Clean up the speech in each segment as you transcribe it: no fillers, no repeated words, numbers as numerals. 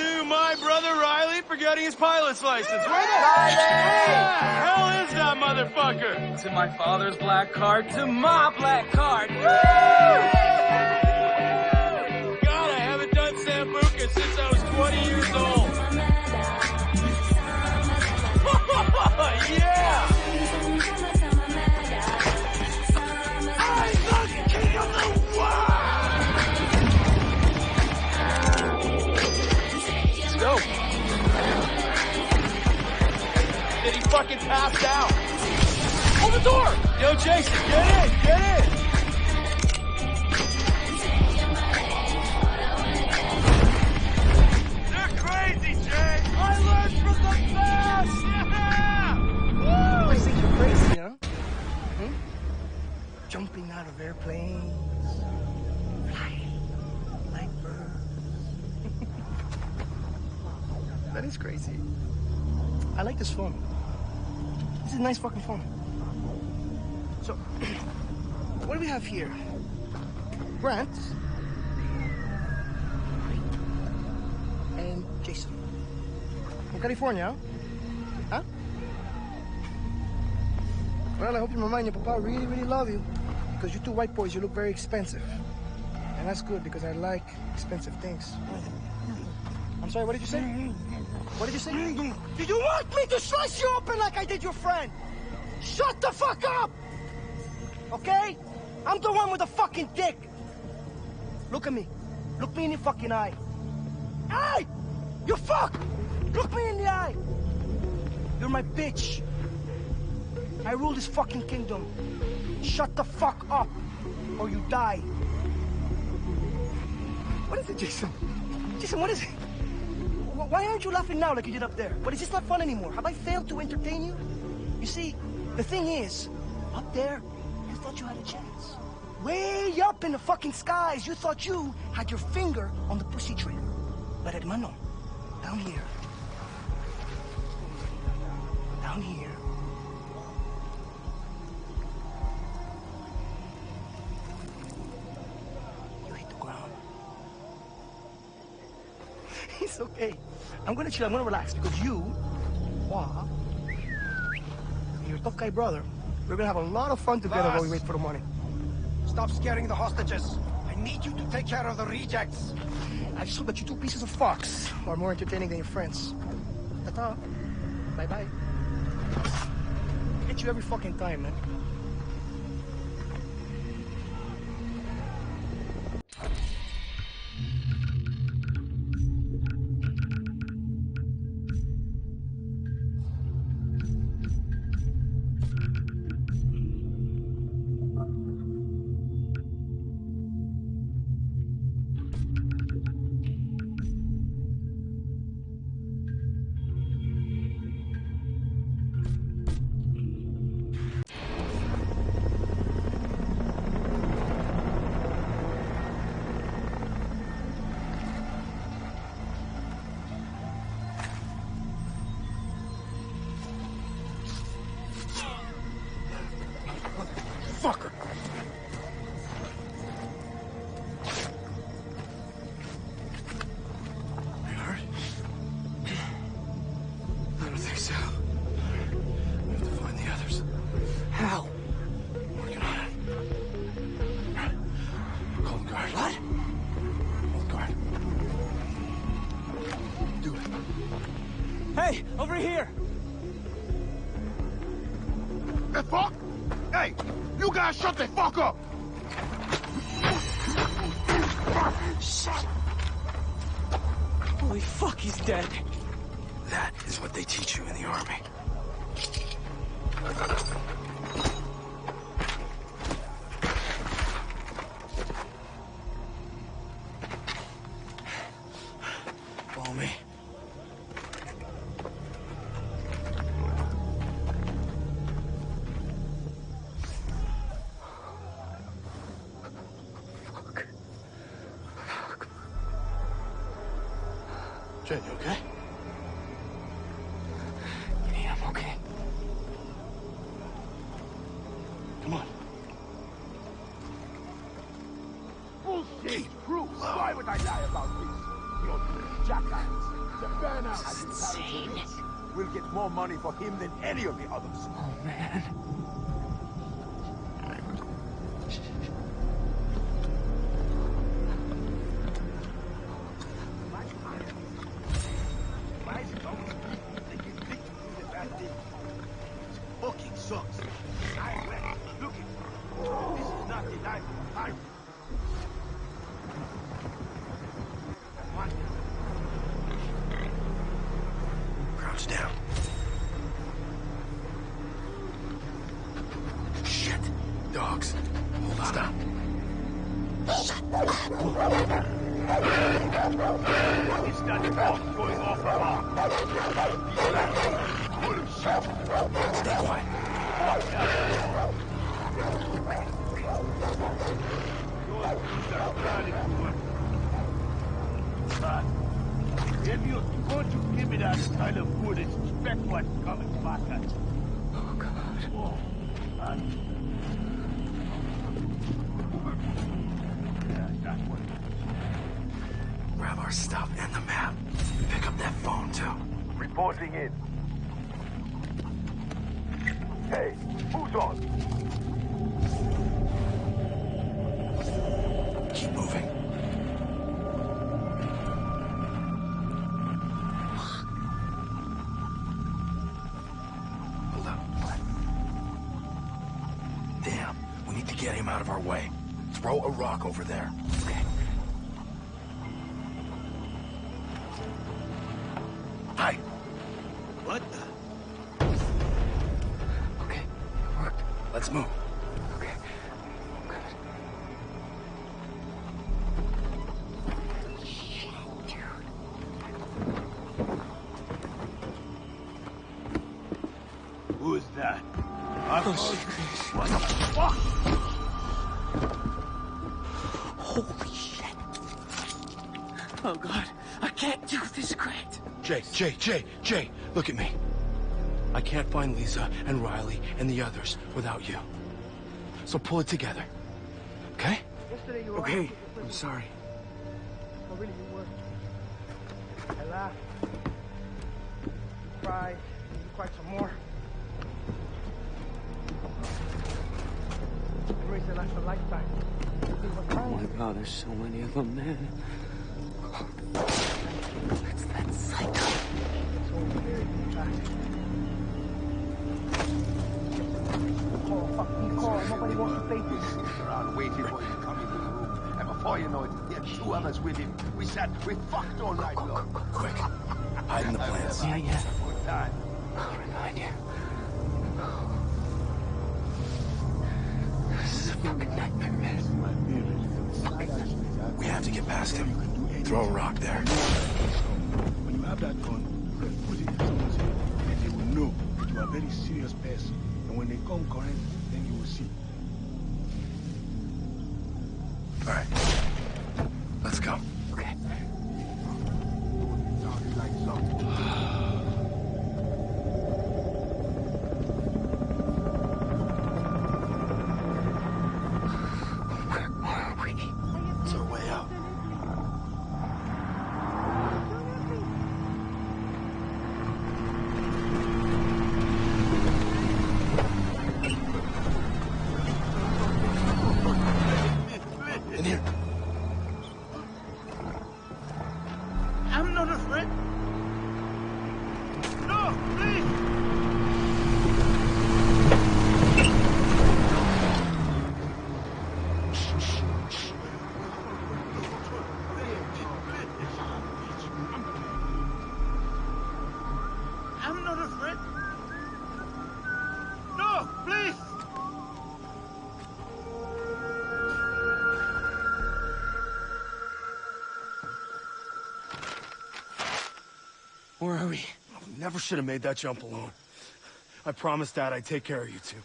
To my brother Riley for getting his pilot's license. Where the hell is that motherfucker? To my father's black card, to my black card. God, I haven't done Sambuca since I was 20 years old. Yeah! I'm the king of the world! Let's go. Did he fucking pass out? Open the door! Yo, Jason, get in! Get in! They're crazy, Jay! I learned from the best! Yeah! Woo! I think you're crazy, huh? Hmm? Jumping out of airplanes, flying like birds. That is crazy. I like this phone. This is a nice fucking phone. So, what do we have here? Grant and Jason from California, huh? Well, I hope your mama and your papa really, really love you, because you two white boys, you look very expensive, and that's good because I like expensive things. I'm sorry. What did you say? What did you say? Do you want me to slice you open like I did your friend? Shut the fuck up! Okay? I'm the one with the fucking dick. Look at me. Look me in the fucking eye. Hey! You fuck! Look me in the eye. You're my bitch. I rule this fucking kingdom. Shut the fuck up, or you die. What is it, Jason? Jason, what is it? Why aren't you laughing now like you did up there? What, is this not fun anymore? Have I failed to entertain you? You see, the thing is, up there, you thought you had a chance. Way up in the fucking skies, you thought you had your finger on the pussy trigger. But hermano, down here, you hit the ground. It's okay. I'm gonna chill, I'm gonna relax, because you, your tough guy brother, we're gonna have a lot of fun together while we wait for the money. Stop scaring the hostages. I need you to take care of the rejects. I just hope that you two pieces of fox are more entertaining than your friends. Ta-ta. Bye-bye. I get you every fucking time, man. Fucker! You hurt? I don't think so. We have to find the others. How? Working on it. Call the guard. What? Call the guard. Do it. Hey, over here! The fuck? Hey, you guys shut the fuck up! Shit! Holy fuck, he's dead. That is what they teach you in the army. Follow me. Jen, you okay? Yeah, I'm okay. Come on. Bullshit! True. Why would I lie about this? You're jackass. This is insane. We'll get more money for him than any of the others. Oh, man. Fucking sucks. Look it. This is not the life of a pirate. Crouch down. Shit. Dogs. Hold on. Stop. What is that dog going off about? He's like full of shit. Stay quiet. If you're going to give me that kind of food, expect what's coming back at you. Oh, God. Oh, man. Yeah, that's what it is. Grab our stuff and the map. Pick up that phone, too. Reporting in. Hey, who's on? Keep moving. Hold up. Damn, we need to get him out of our way. Throw a rock over there. Okay. Hi. What the? Okay, it worked. Let's move. Okay. Oh, God. Who's that? Oh, shit. What the fuck? Holy shit. Oh, God. I can't do this, Grant. Jay, look at me. I can't find Lisa and Riley and the others without you. So pull it together. Okay? Yesterday you were Okay, I'm sorry. Oh, really, you were. I laughed. You cried. You cried some more. Memories that last a lifetime. Oh, my God, there's so many of them, man. It's that psycho. So very fast. Fucking call. Nobody wants to face this. Around waiting for you to come into the room. And before you know it, he had two others with him. We fucked all night long. Quick. Hide in the plants. Yeah. Good time. I'll remind you. This is a fucking nightmare, man. We have to get past him. Throw a rock there. When you have that gun, you can put it in someone's head, and they will know that you are a very serious person. And when they come correct, then you will see. All right. Let's go. Okay. Sounds like something. Where are we? It's our way out. In here. I'm not afraid. No, please. I'm not afraid. No, please. Where are we? Never should have made that jump alone. I promised Dad I'd take care of you two.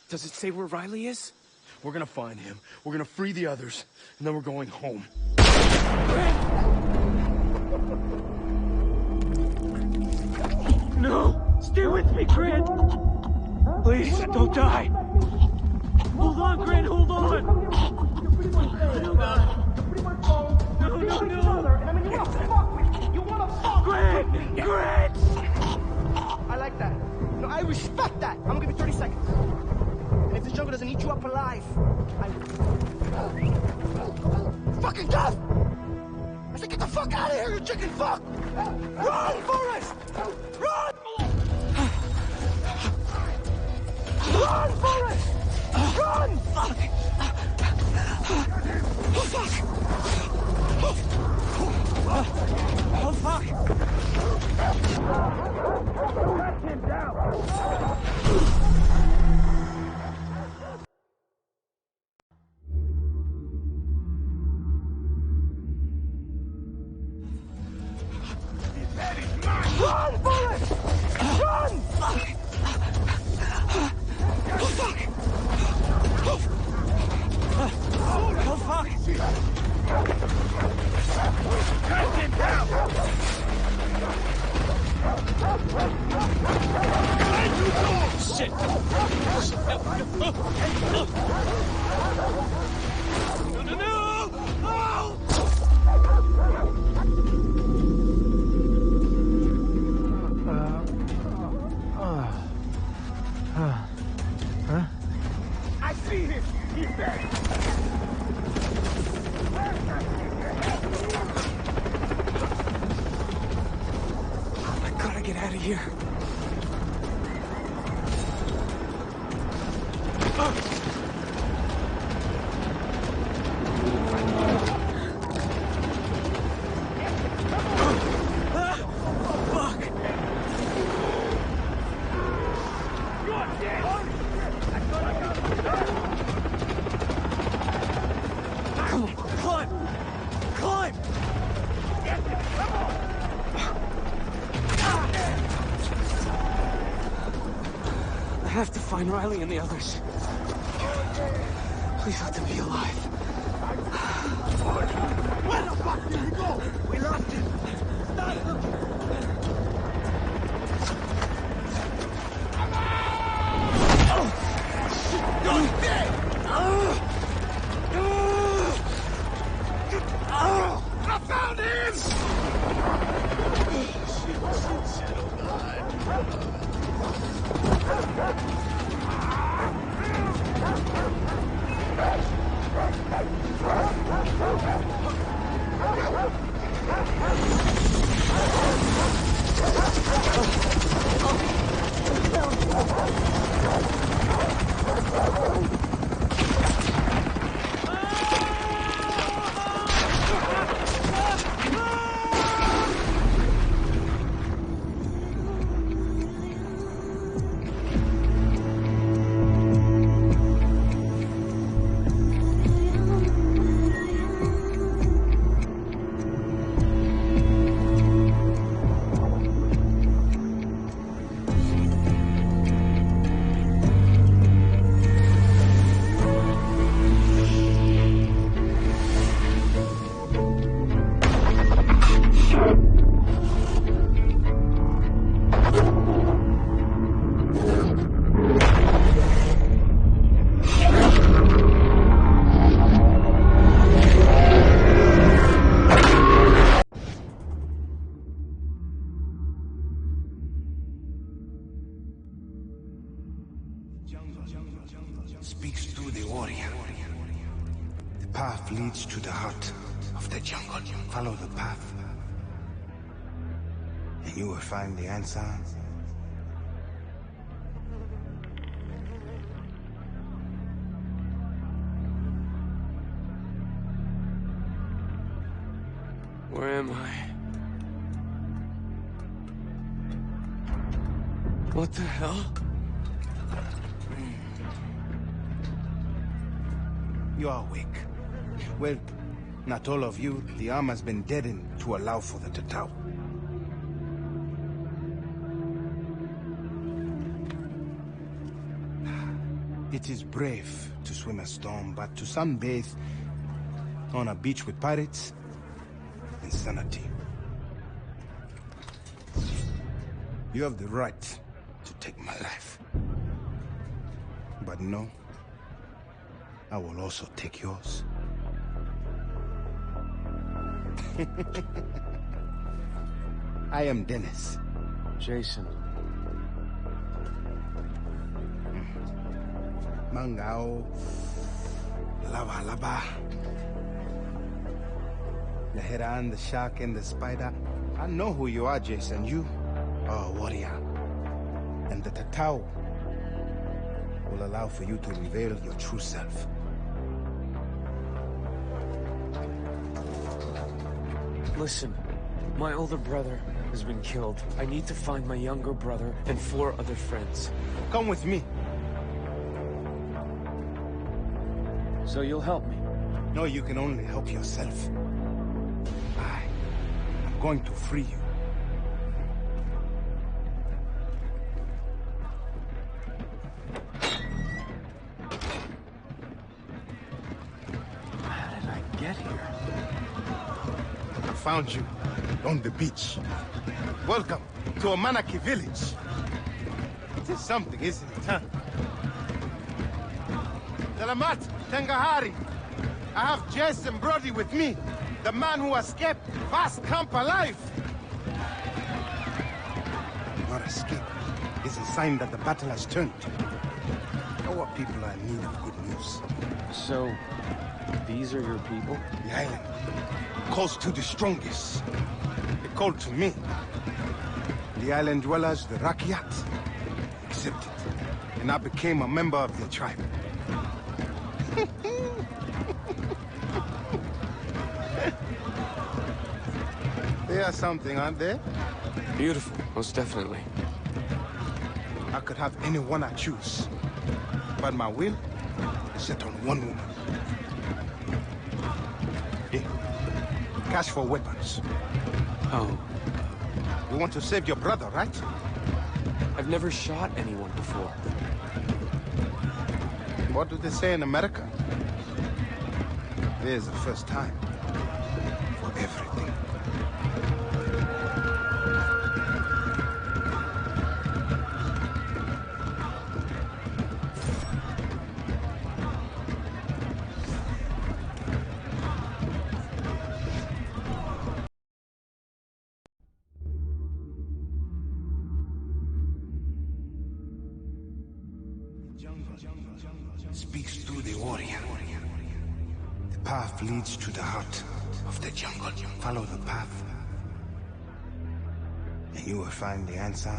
Does it say where Riley is? We're gonna find him. We're gonna free the others, and then we're going home. No! Stay with me, Grant! Please, don't die! Hold on, Grant, hold on! No, God. No. And I mean, you want to fuck with respect that. I'm gonna give you 30 seconds. And if the jungle doesn't eat you up alive, I will. Fucking go! I said get the fuck out of here, you chicken fuck! Run, Forrest! Run! Run, Forrest! Run! Fuck! Oh, fuck! Oh, fuck! Track him down! Run, Forrest! Run! Fuck! Oh, fuck! Oh, fuck! Track him down! Shit! No! I see him! He's dead! I gotta get out of here. I have to find Riley and the others. Please let them be alive. Where the fuck did he go? We lost him! Stop him! I found him! Speaks through the warrior. The path leads to the heart of the jungle. Follow the path, and you will find the answer. Where am I? What the hell? You are awake. Well, not all of you. The arm has been deadened to allow for the Tatao. It is brave to swim a storm, but to sunbathe on a beach with pirates, insanity. You have the right to take my life. But no, I will also take yours. I am Dennis. Jason. Mangao, Lava Lava, the Heran, the Shark, and the Spider. I know who you are, Jason. You are a warrior. And the Tatao will allow for you to reveal your true self. Listen, my older brother has been killed. I need to find my younger brother and 4 other friends. Come with me. So you'll help me? No, you can only help yourself. I'm going to free you. How did I get here? I found you on the beach. Welcome to Amanaki village. It is something, isn't it, huh? Salamat, Tangahari. I have Jason Brody with me, the man who escaped Vast Camp alive. Your escape is a sign that the battle has turned. Our people are in need of good news. So, these are your people? The island calls to the strongest. They called to me. The island dwellers, the Rakyat, accepted. And I became a member of their tribe. They are something, aren't they? Beautiful, most definitely. I could have anyone I choose. But my will is set on one woman. Here. Cash for weapons. Oh. You want to save your brother, right? I've never shot anyone before. What do they say in America? There's a first time for everything. Speaks through the warrior. The path leads to the heart of the jungle. Follow the path, and you will find the answer